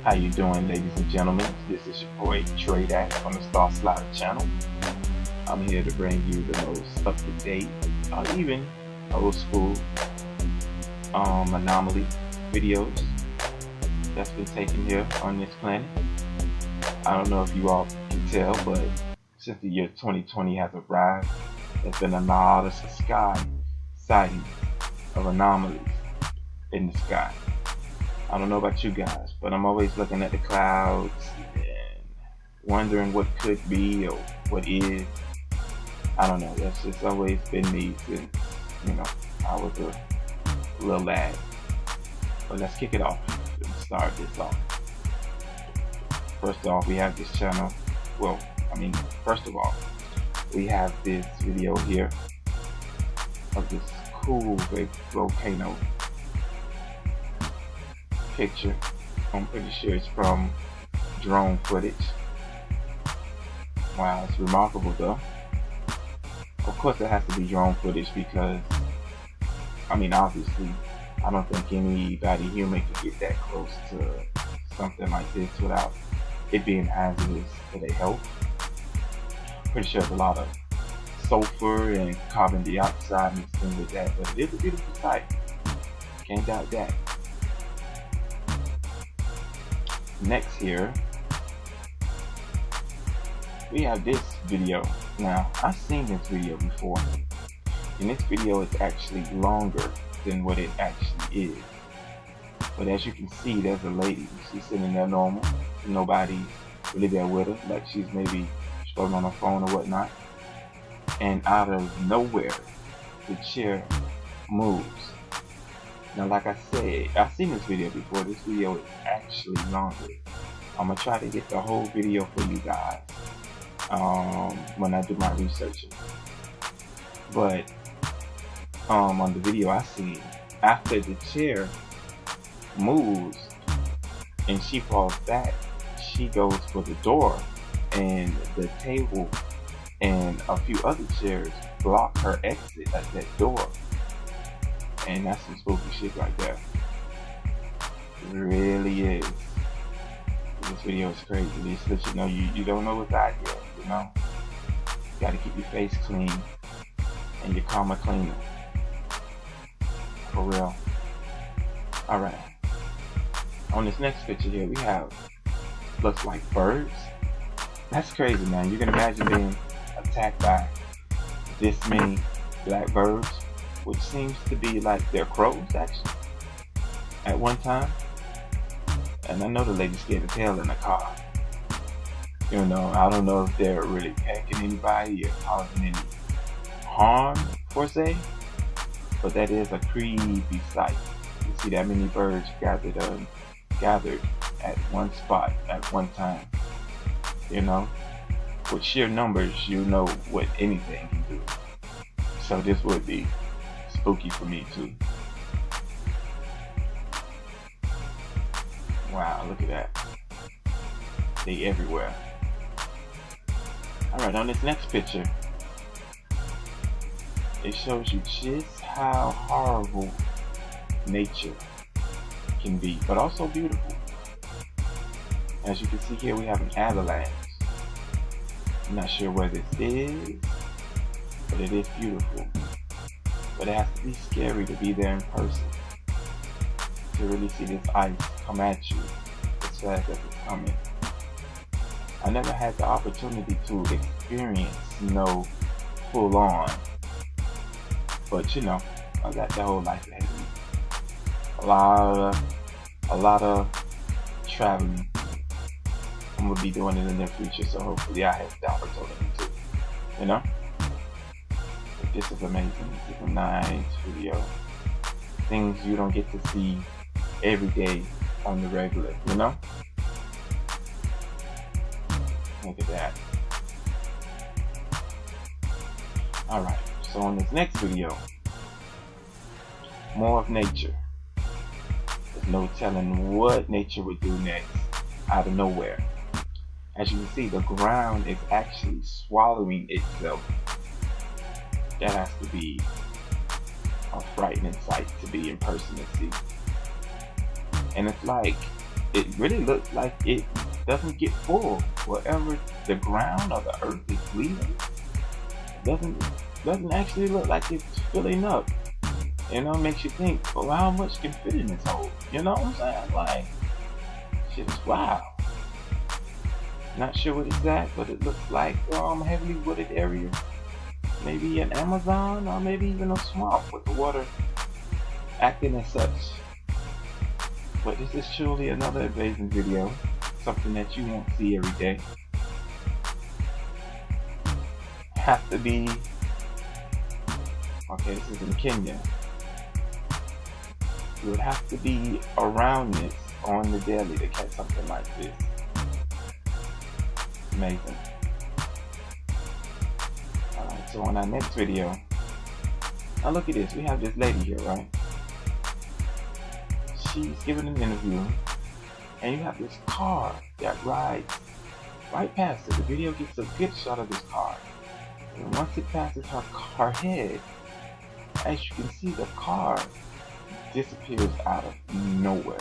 How you doing, ladies and gentlemen? This is your boy DREDAT on the Star Slider channel. I'm here to bring you the most up-to-date, even old school anomaly videos that's been taken here on this planet. I don't know if you all can tell, but since the year 2020 has arrived, there's been a lot of sky sightings of anomalies in the sky. I don't know about you guys, but I'm always looking at the clouds and wondering what could be or what is. I don't know. That's just always been me since, I was a little lad. But let's kick it off and start this off. First off, we have this channel. First of all, we have this video here of this cool volcano picture. I'm pretty sure it's from drone footage. Wow, it's remarkable though. Of course it has to be drone footage because obviously I don't think anybody human can get that close to something like this without it being hazardous to their health. Pretty sure there's a lot of sulfur and carbon dioxide mixed in with that, but it is a beautiful sight. Can't doubt that. Next here, we have this video. Now, I've seen this video before, and this video is actually longer than what it actually is. But as you can see, there's a lady. She's sitting there normal. Nobody really there with her, like she's maybe struggling on her phone or whatnot. And out of nowhere, the chair moves. Now, like I said, I've seen this video before. This video is actually longer. I'm going to try to get the whole video for you guys when I do my research. But on the video I seen, after the chair moves and she falls back, she goes for the door, and the table and a few other chairs block her exit at that door. And that's some spooky shit right there. It really is. This video is crazy. Just let you know you don't know what's out here, You gotta keep your face clean and your karma cleaner. For real. Alright. On this next picture here, we have looks like birds. That's crazy, man. You can imagine being attacked by this many black birds, which seems to be like their crows, actually, at one time. And I know the lady scared of tail in the car. I don't know if they're really pecking anybody or causing any harm, per se, but that is a creepy sight. You see that many birds gathered at one spot at one time. With sheer numbers, what anything can do. So this would be spooky for me too. Wow, look at that. They everywhere. Alright, on this next picture, it shows you just how horrible nature can be, but also beautiful. As you can see here, we have an avalanche. I'm not sure where this is, but it is beautiful. But it has to be scary to be there in person, to really see this ice come at you as fast as it's coming. I never had the opportunity to experience snow full on, but I got the whole life ahead of me. A lot of traveling. I'm gonna be doing it in the near future, so hopefully I have the opportunity to. But this is amazing. This is a nice video. Things you don't get to see every day on the regular, Look at that. Alright, so on this next video, more of nature. There's no telling what nature would do next out of nowhere. As you can see, the ground is actually swallowing itself. That has to be a frightening sight to be in person and see. And it's like it really looks like it doesn't get full. Wherever the ground or the earth is leaving, it doesn't actually look like it's filling up. You know, makes you think, well, how much can fit in this hole? You know what I'm saying? Like, shit is wow. Not sure what it's at, but it looks like heavily wooded area. Maybe an Amazon, or maybe even a swamp with the water acting as such. But this is truly another amazing video, something that you won't see every day. Have to be, okay, this is in Kenya. You would have to be around this on the daily to catch something like this. Amazing. Alright, so on our next video, now look at this. We have this lady here, right? She's giving an interview, and you have this car that rides right past her. The video gets a good shot of this car, and once it passes her head, as you can see, the car disappears out of nowhere.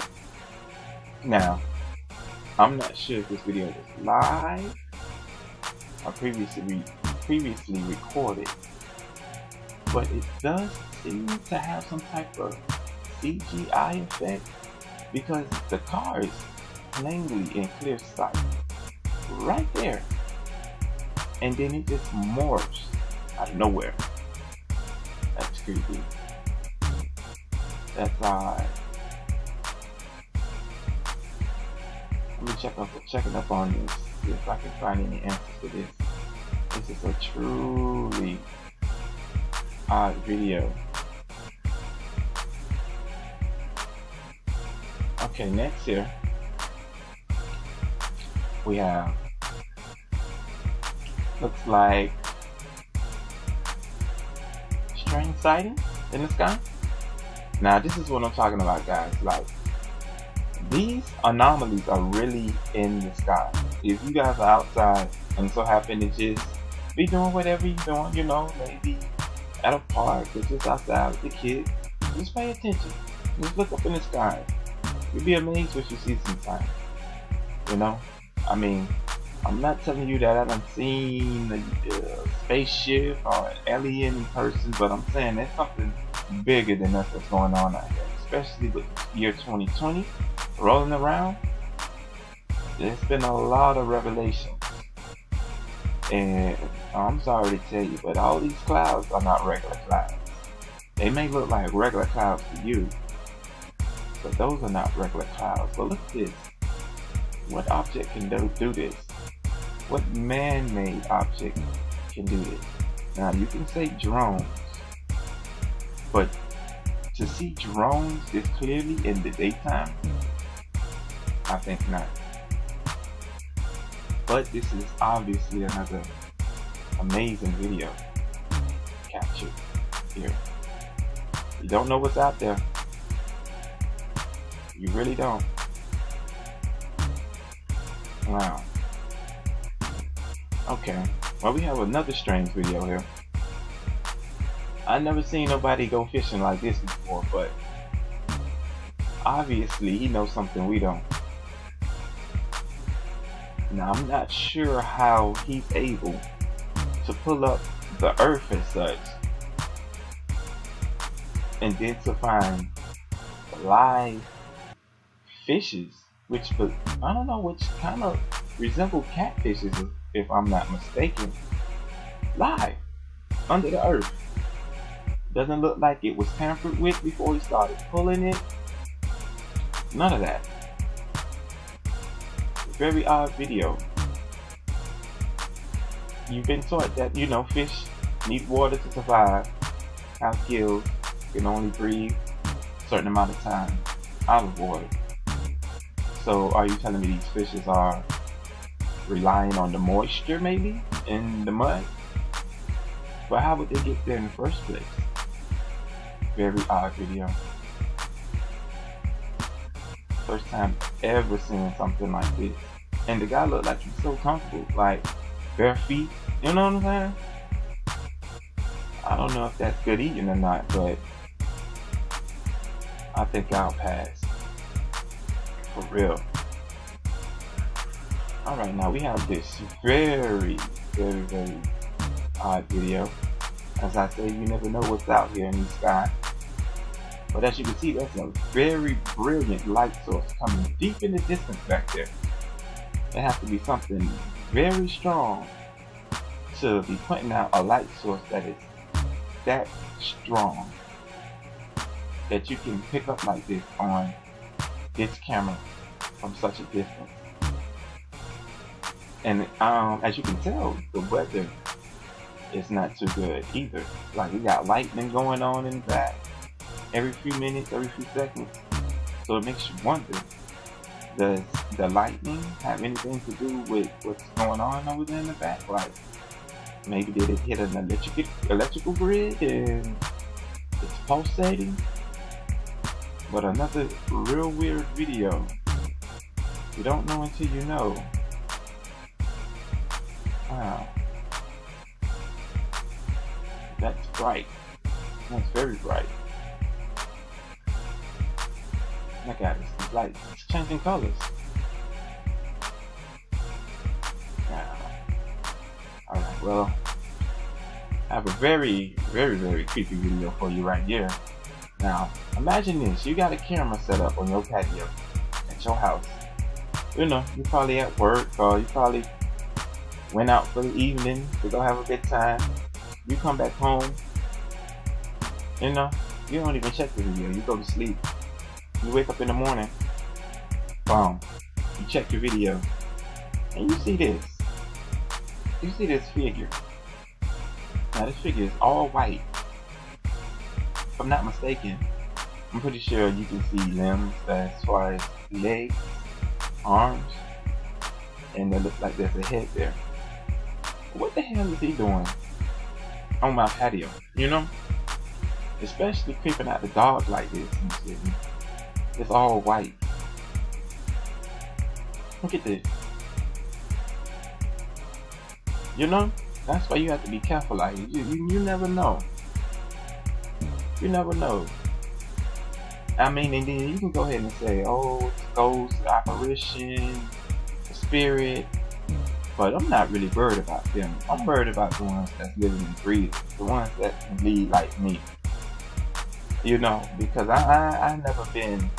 Now, I'm not sure if this video was live or previously recorded, but it does seem to have some type of CGI effect, because the car is plainly in clear sight right there, and then it just morphs out of nowhere. That's creepy. That's odd. Let me checking up on this, see if I can find any answers to this. This is a truly odd video. Okay, next here we have, looks like strange sighting in the sky. Now this is what I'm talking about, guys. Like, these anomalies are really in the sky. If you guys are outside and so happen to just be doing whatever you're doing, you know, maybe at a park or just outside with the kids, just pay attention. Just look up in the sky. You'll be amazed what you see sometimes. You know? I mean, I'm not telling you that I done seen a spaceship or an alien person, but I'm saying there's something bigger than us that's going on out here. Especially with the year 2020 rolling around. There's been a lot of revelations. And I'm sorry to tell you, but all these clouds are not regular clouds. They may look like regular clouds to you, but those are not regular clouds. But look at this. What object can do this? What man-made object can do this? Now you can say drones, but to see drones this clearly in the daytime, I think not. But this is obviously another amazing video captured here. You don't know what's out there. You really don't. Wow. Okay. Well, we have another strange video here. I never seen nobody go fishing like this before, but obviously he knows something we don't. Now, I'm not sure how he's able to pull up the earth as such and then to find live fishes, which, but I don't know, which kind of resemble catfishes if I'm not mistaken, live under the earth. Doesn't look like it was tampered with before he started pulling it. None of that. Very odd video. You've been taught that, you know, fish need water to survive. Have gills, can only breathe a certain amount of time out of water. So are you telling me these fishes are relying on the moisture maybe in the mud? But how would they get there in the first place? Very odd video. First time ever seeing something like this. And the guy looked like he's so comfortable, like bare feet, you know what I'm saying? I don't know if that's good eating or not, but I think I'll pass. For real. Alright, now we have this very, very, very odd video. As I say, you never know what's out here in the sky. But as you can see, that's a very brilliant light source coming deep in the distance back there. There has to be something very strong to be pointing out a light source that is that strong that you can pick up like this on this camera from such a distance. And as you can tell, the weather is not too good either. Like, we got lightning going on in the back every few minutes, every few seconds. So it makes you wonder, does the lightning have anything to do with what's going on over there in the back? Like, maybe did it hit an electrical grid and it's pulsating? But another real weird video. You don't know until you know. Wow. That's bright. That's very bright. Look at it. It's like it's changing colors. Now, alright, well, I have a very, very, very creepy video for you right here. Now, imagine this. You got a camera set up on your patio at your house. You know, you're probably at work, or you probably went out for the evening to go have a good time. You come back home, you know, you don't even check the video. You go to sleep. You wake up in the morning, boom, you check your video, and you see this. You see this figure. Now this figure is all white. If I'm not mistaken, I'm pretty sure you can see limbs as far as legs, arms, and it looks like there's a head there. What the hell is he doing on my patio? You know? Especially creeping out the dog like this and shit. It's all white. Look at this. You know? That's why you have to be careful. Like, you never know. You never know. I mean, and then you can go ahead and say, oh, it's a ghost, apparition, a spirit. But I'm not really worried about them. I'm worried about the ones that's living and breathing. The ones that can lead like me. You know, because I never been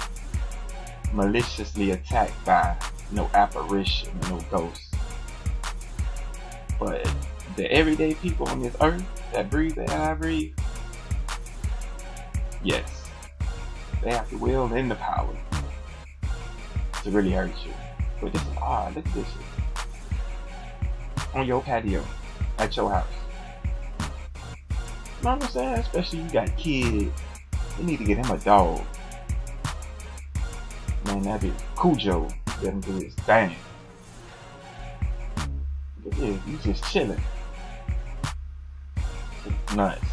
maliciously attacked by no apparition, no ghost. But the everyday people on this earth that breathe the air I breathe, yes, they have to wield in the power to really hurt you. But this is odd. Look at this shit. On your patio at your house. You know what I'm saying? Especially you got kids. You need to get him a dog. Man, that be Cujo. Let him do his thing. Look at this. You just chilling. It's nuts.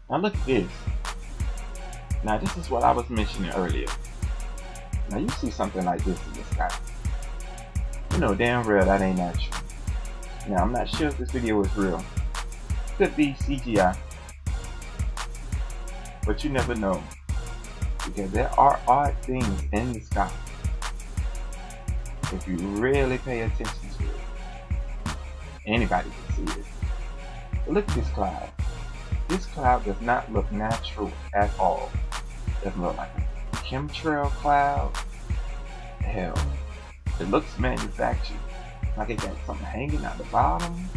Now look at this. Now this is what I was mentioning earlier. Now you see something like this in the sky. You know damn well that ain't natural. Now I'm not sure if this video is real. Could be CGI. But you never know. Because there are odd things in the sky. If you really pay attention to it. Anybody can see it. But look at this cloud. This cloud does not look natural at all. It doesn't look like a chemtrail cloud. Hell, it looks manufactured. Like it got something hanging out the bottom.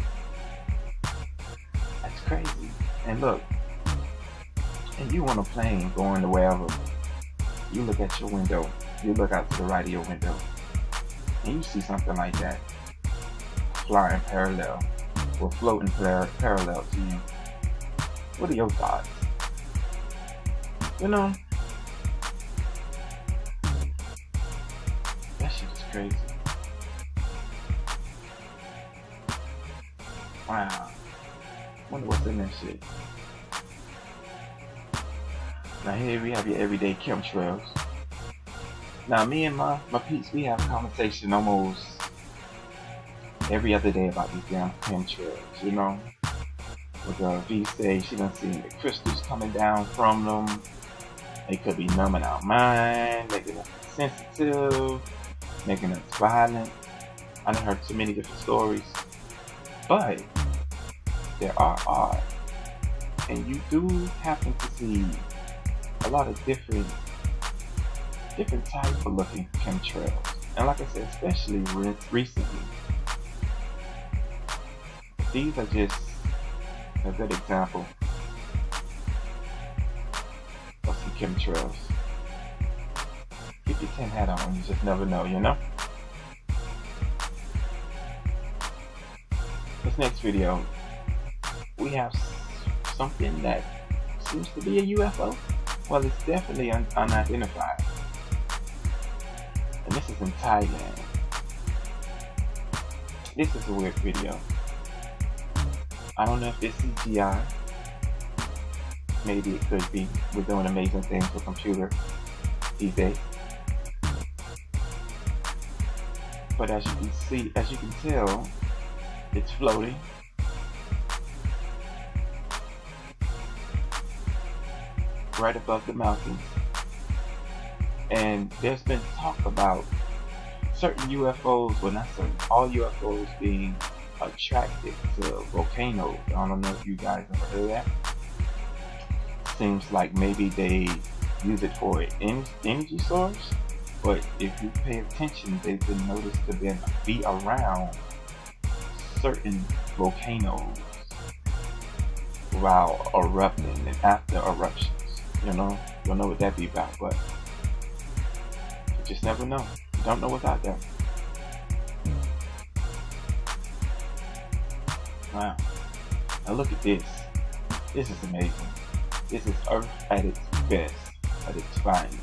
That's crazy. And look, and you on a plane going to wherever, you look at your window, you look out to the right of your window, and you see something like that flying parallel or floating parallel to you. What are your thoughts? You know, that shit is crazy. Wow. Wonder what's in that shit. Now here we have your everyday chemtrails. Now me and my peeps, we have a conversation almost every other day about these damn chemtrails, you know? With V say she done seen the crystals coming down from them. They could be numbing our mind, making us sensitive, making us violent. I've heard so many different stories, but there are odds, and you do happen to see a lot of different type of looking chemtrails. And like I said, especially recently, these are just a good example of some chemtrails. Keep your tin hat on, you just never know, you know? This next video, we have something that seems to be a UFO. Well, it's definitely unidentified. And this is in Thailand. This is a weird video. I don't know if it's CGI. Maybe it could be. We're doing amazing things with computer these days. But as you can see, as you can tell, it's floating. Right above the mountains. And there's been talk about certain UFOs, well not certain, all UFOs being attracted to volcanoes. I don't know if you guys ever heard of that. Seems like maybe they use it for an energy source, but if you pay attention, they've been noticed to be around certain volcanoes while erupting and after eruptions. You know, you'll know what that be about, but you just never know. You don't know what's out there. Wow. Now look at this. This is amazing. This is Earth at its best, at its finest.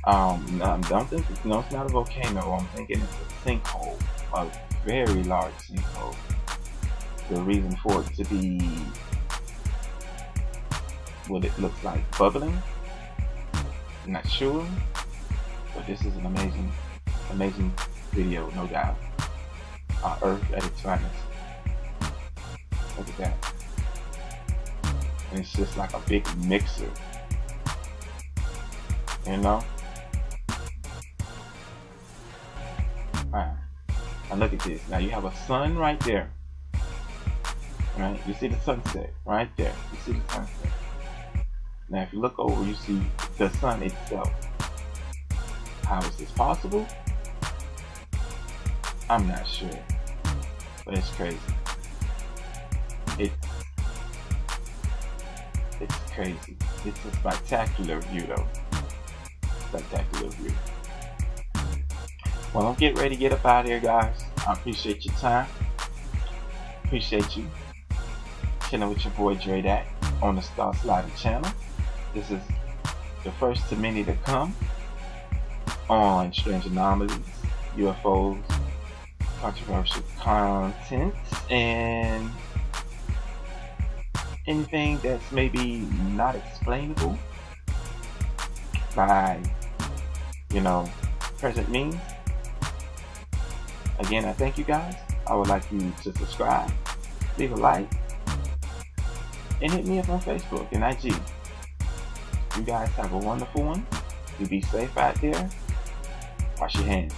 No, don't think it's not a volcano. I'm thinking it's a sinkhole, a very large sinkhole. The reason for it to be what it looks like bubbling, I'm not sure, but this is an amazing video, no doubt. Earth at its finest. Look at that. And it's just like a big mixer, you know? Wow. Now look at this. Now you have a sun right there. Right? You see the sunset right there. You see the sunset. Now if you look over, you see the sun itself. How is this possible? I'm not sure. But it's crazy. It's crazy. It's a spectacular view though. Spectacular view. Well, I'm getting ready to get up out of here, guys. I appreciate your time. Appreciate you chilling with your boy DREDAT on the Star Slider channel. This is the first to many to come on strange anomalies, UFOs, controversial content, and anything that's maybe not explainable by, you know, present means. Again, I thank you guys. I would like you to subscribe, leave a like, and hit me up on Facebook and IG. You guys have a wonderful one. You be safe out there. Wash your hands.